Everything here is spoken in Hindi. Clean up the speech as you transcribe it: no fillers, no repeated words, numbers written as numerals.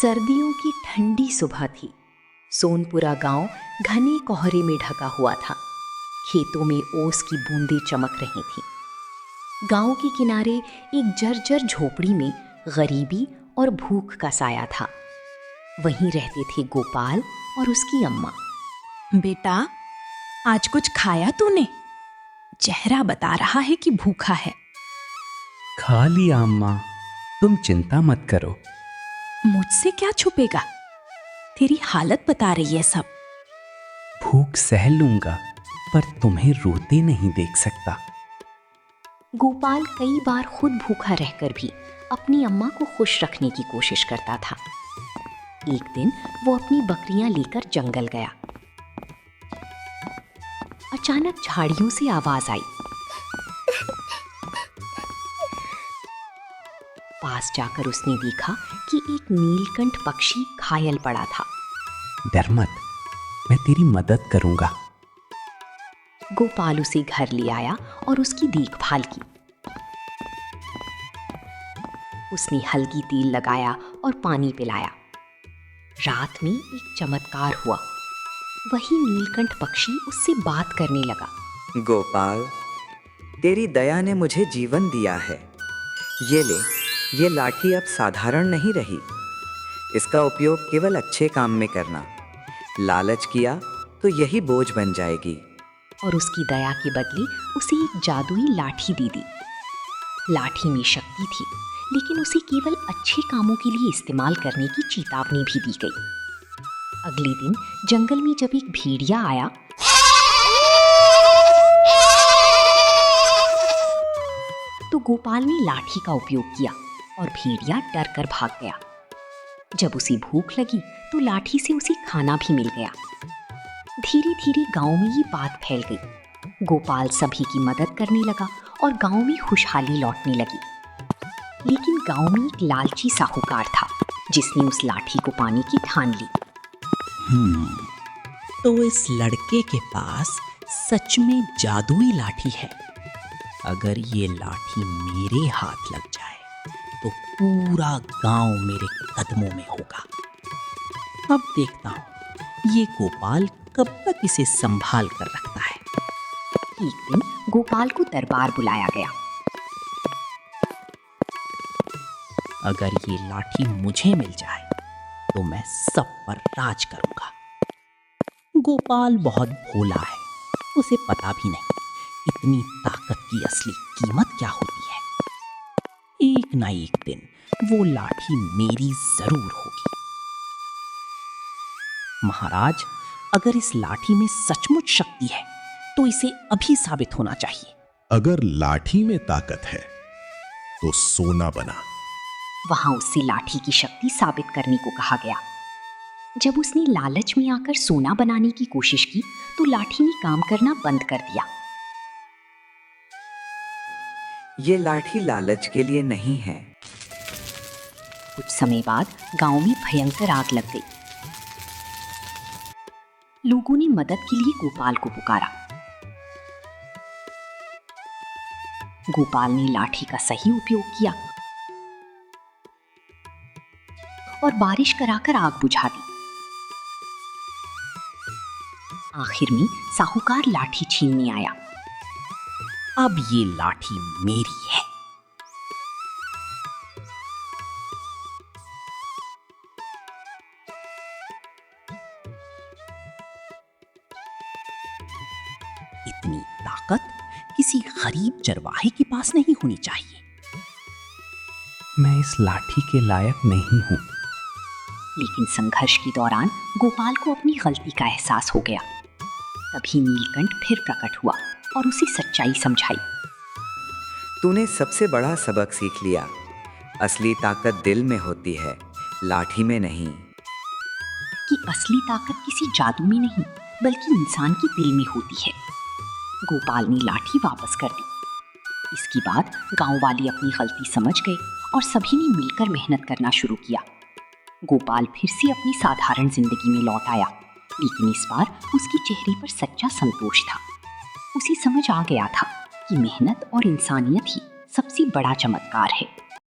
सर्दियों की ठंडी सुबह थी। सोनपुरा गांव घने कोहरे में ढका हुआ था। खेतों में ओस की बूंदें चमक रही थीं। गांव के किनारे एक जर्जर झोपड़ी में गरीबी और भूख का साया था। वहीं रहते थे गोपाल और उसकी अम्मा। बेटा, आज कुछ खाया तूने? चेहरा बता रहा है कि भूखा है। खा लिया अम्मा, तुम चिंता मत करो। मुझसे क्या छुपेगा? तेरी हालत बता रही है सब। भूख सह लूंगा, पर तुम्हें रोते नहीं देख सकता। गोपाल कई बार खुद भूखा रहकर भी अपनी अम्मा को खुश रखने की कोशिश करता था। एक दिन वो अपनी बकरियां लेकर जंगल गया। अचानक झाड़ियों से आवाज आई। पास जाकर उसने देखा कि एक नीलकंठ पक्षी घायल पड़ा था। डर मत, मैं तेरी मदद करूंगा। गोपाल उसे घर ले आया और उसकी देखभाल की। उसने हल्दी तेल लगाया और पानी पिलाया। रात में एक चमत्कार हुआ। वही नीलकंठ पक्षी उससे बात करने लगा। गोपाल, तेरी दया ने मुझे जीवन दिया है। ये ले, ये लाठी अब साधारण नहीं रही। इसका उपयोग केवल अच्छे काम में करना। लालच किया तो यही बोझ बन जाएगी। और उसकी दया के बदले उसे एक जादुई लाठी दे दी। लाठी में शक्ति थी, लेकिन उसे केवल अच्छे कामों के लिए इस्तेमाल करने की चेतावनी भी दी गई। अगले दिन जंगल में जब एक भेड़िया आया तो गोपाल ने लाठी का उपयोग किया और भेड़िया डर कर भाग गया। जब उसे भूख लगी तो लाठी से उसे खाना भी मिल गया। धीरे धीरे गांव में ये बात फैल गई। गोपाल सभी की मदद करने लगा और गांव में खुशहाली लौटने लगी। लेकिन गांव में एक लालची साहूकार था, जिसने उस लाठी को पाने की ठान ली। तो इस लड़के के पास सच में जादुई लाठी है। अगर ये लाठी मेरे हाथ लग जाए तो पूरा गांव मेरे कदमों में होगा। अब देखता हूं ये गोपाल कब तक इसे संभाल कर रखता है। एक दिन गोपाल को दरबार बुलाया गया। अगर ये लाठी मुझे मिल जाए तो मैं सब पर राज करूंगा। गोपाल बहुत भोला है, उसे पता भी नहीं इतनी ताकत की असली कीमत क्या होती है। एक ना एक दिन वो लाठी मेरी जरूर होगी। महाराज, अगर इस लाठी में सचमुच शक्ति है तो इसे अभी साबित होना चाहिए। अगर लाठी में ताकत है तो सोना बना। वहां उससे लाठी की शक्ति साबित करने को कहा गया। जब उसने लालच में आकर सोना बनाने की कोशिश की तो लाठी ने काम करना बंद कर दिया। ये लाठी लालच के लिए नहीं है। कुछ समय बाद गांव में भयंकर आग लग गई। लोगों ने मदद के लिए गोपाल को पुकारा। गोपाल ने लाठी का सही उपयोग किया और बारिश कराकर आग बुझा दी। आखिर में साहूकार लाठी छीनने आया। अब ये लाठी मेरी है। इतनी ताकत किसी गरीब चरवाहे के पास नहीं होनी चाहिए। मैं इस लाठी के लायक नहीं हूं। लेकिन संघर्ष के दौरान गोपाल को अपनी गलती का एहसास हो गया। तभी नीलकंठ फिर प्रकट हुआ और उसे सच्चाई समझाई। तूने सबसे बड़ा सबक सीख लिया। असली ताकत दिल में होती है, लाठी में नहीं। कि असली ताकत किसी जादू में नहीं, बल्कि इंसान के दिल में होती है। गोपाल ने लाठी वापस कर दी। इसके बाद गांव वाले अपनी गलती समझ गए और सभी ने मिलकर मेहनत करना शुरू किया। गोपाल फिर से अपनी साधारण जिंदगी में लौट आया, लेकिन इस बार उसके चेहरे पर सच्चा संतोष था। उसे समझ आ गया था कि मेहनत और इंसानियत ही सबसे बड़ा चमत्कार है।